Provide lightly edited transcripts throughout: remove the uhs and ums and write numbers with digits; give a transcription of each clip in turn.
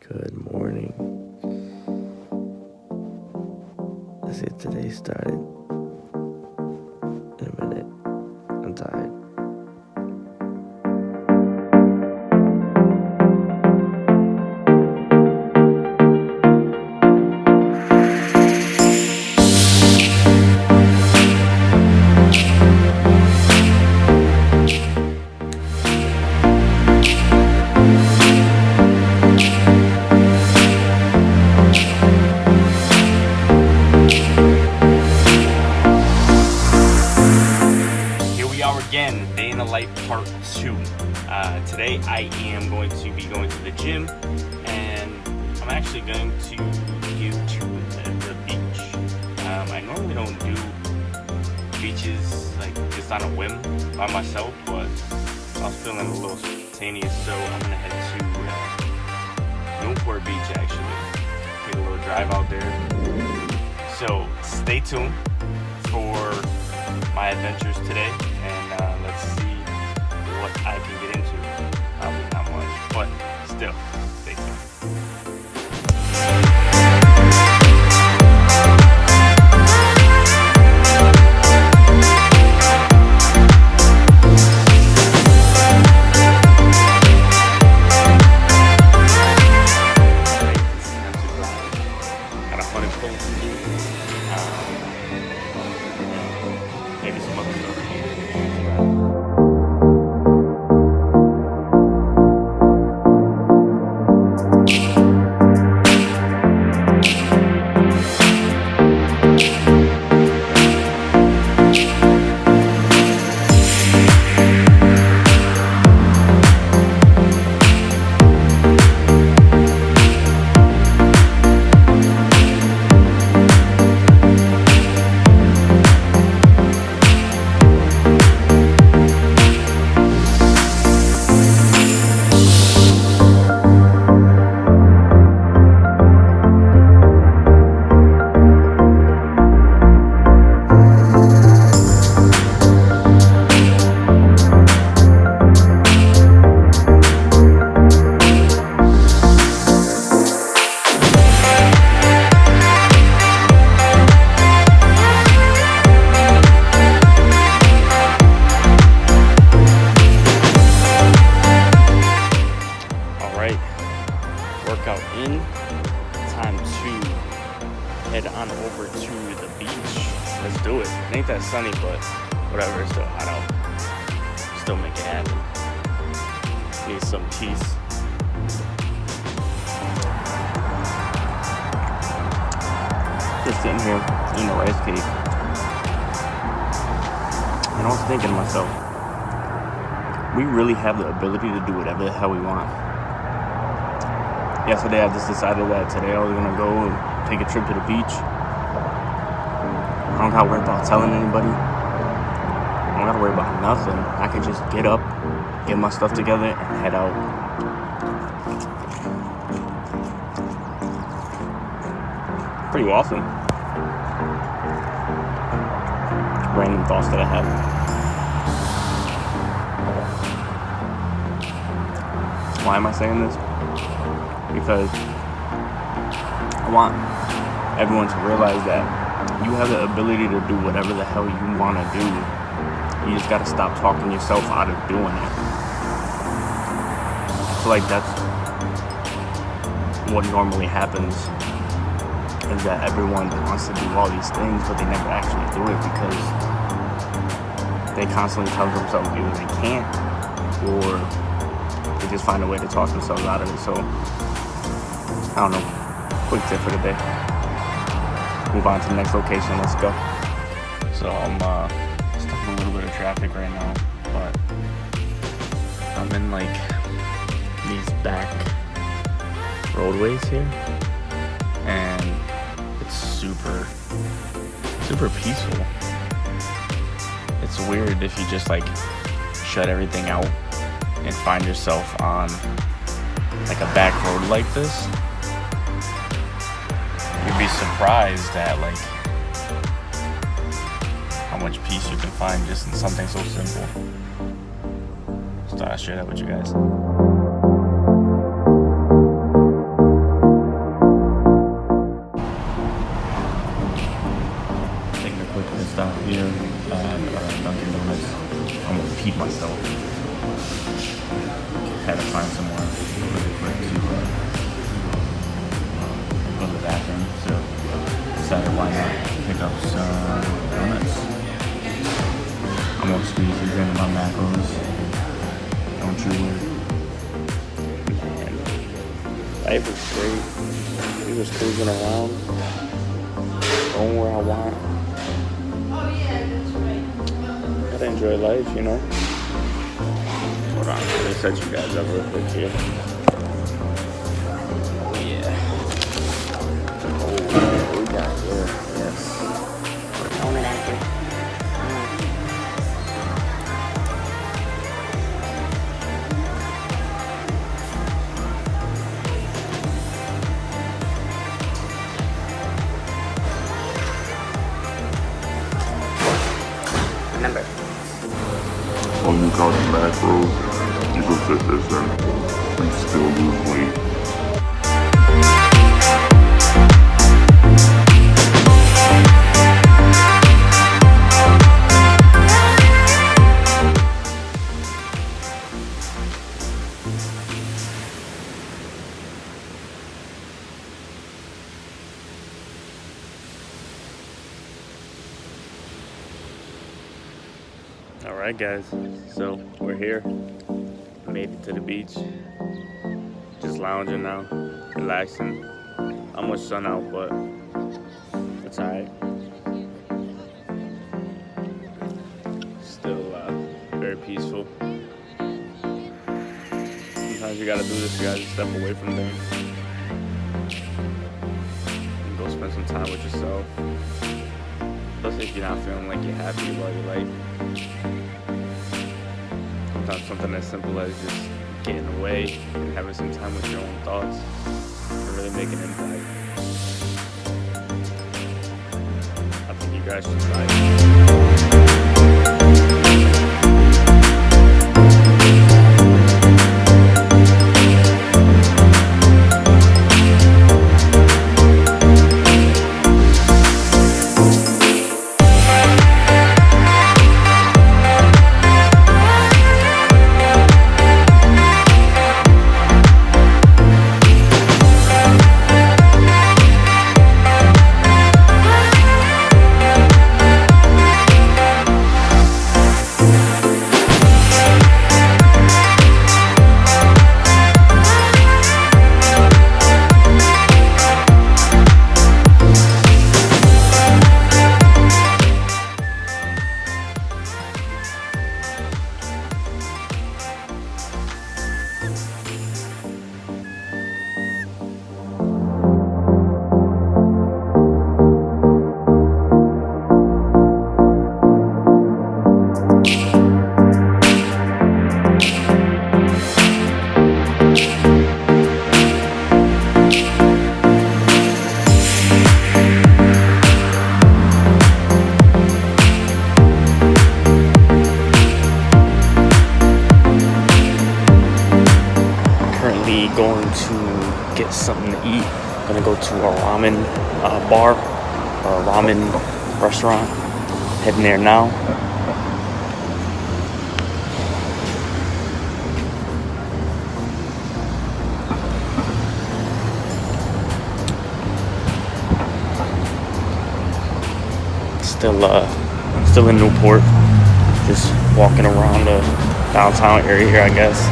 Good morning. Let's get today started in a minute. I'm tired. Again, day in the life part 2. Today I am going to be going to the gym, and I'm actually going to the beach. I normally don't do beaches like just on a whim by myself, but I was feeling a little spontaneous, so I'm gonna head to Newport Beach actually. Take a little drive out there. So stay tuned for my adventures today, and let's see what I can get into. Probably not much, but still, stay tuned. Got a hunting post. Maybe some other stuff. Workout in, time to head on over to the beach. Let's do it. It ain't that sunny, but whatever, it's still hot out. Still make it happen. Need some peace. Just sitting here eating a rice cake, and I was thinking to myself, we really have the ability to do whatever the hell we want. Yesterday, I just decided that today I was going to go and take a trip to the beach. I don't got to worry about telling anybody. I don't got to worry about nothing. I can just get up, get my stuff together, and head out. Pretty awesome. Random thoughts that I have. Why am I saying this? Because I want everyone to realize that you have the ability to do whatever the hell you want to do. You just got to stop talking yourself out of doing it. I feel like that's what normally happens, is that everyone wants to do all these things, but they never actually do it because they constantly tell themselves either they can't or they just find a way to talk themselves out of it. So I don't know. Quick tip for the day. Move on to the next location. Let's go. So I'm stuck in a little bit of traffic right now, but I'm in like these back roadways here, and it's super peaceful. It's weird if you just like shut everything out and find yourself on like a back road like this. You'd be surprised at like how much peace you can find just in something so simple. Just thought I'd share that with you guys. Life was great. We was cruising around, going where I want. Gotta enjoy life, you know. Hold on, let me set you guys up real quick here. Yeah. Oh, what we got here? Yes. Moment actor. Remember. On you count the macros, you can fit this in. You still lose weight. Alright guys, so we're here. Made it to the beach. Just lounging now, relaxing. Not much sun out, but it's alright. Still very peaceful. Sometimes you gotta do this, you gotta step away from things. And go spend some time with yourself. Especially if you're not feeling like you're happy about your life. Sometimes something as simple as just getting away and having some time with your own thoughts can really make an impact. I think you guys should try it. Going to get something to eat. Gonna go to a ramen bar or a ramen restaurant. Heading there now. Still in Newport. Just walking around the downtown area here, I guess.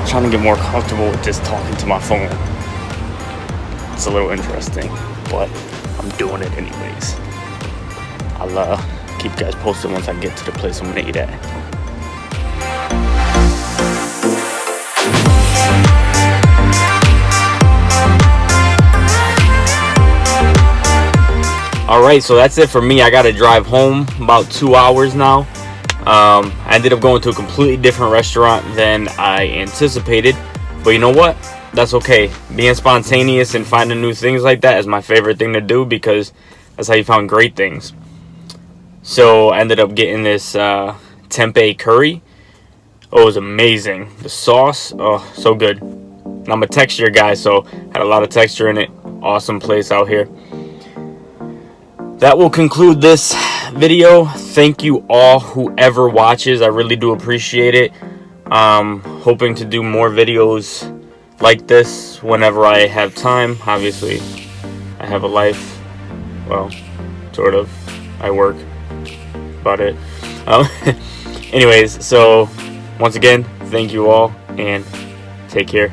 Trying to get more comfortable with just talking to my phone. It's a little interesting, but I'm doing it anyways. I'll keep you guys posted once I get to the place I'm gonna eat at. Alright, so that's it for me. I gotta drive home about 2 hours now. I ended up going to a completely different restaurant than I anticipated, but you know what? That's okay. Being spontaneous and finding new things like that is my favorite thing to do, because that's how you found great things. So I ended up getting this tempeh curry. Oh, it was amazing. The sauce, oh, so good. And I'm a texture guy, so had a lot of texture in it. Awesome place out here. That will conclude this video. Thank you all, whoever watches. I really do appreciate it. Hoping to do more videos like this whenever I have time. Obviously, I have a life. Well, sort of. I work. About it. Anyways, so once again, thank you all, and take care.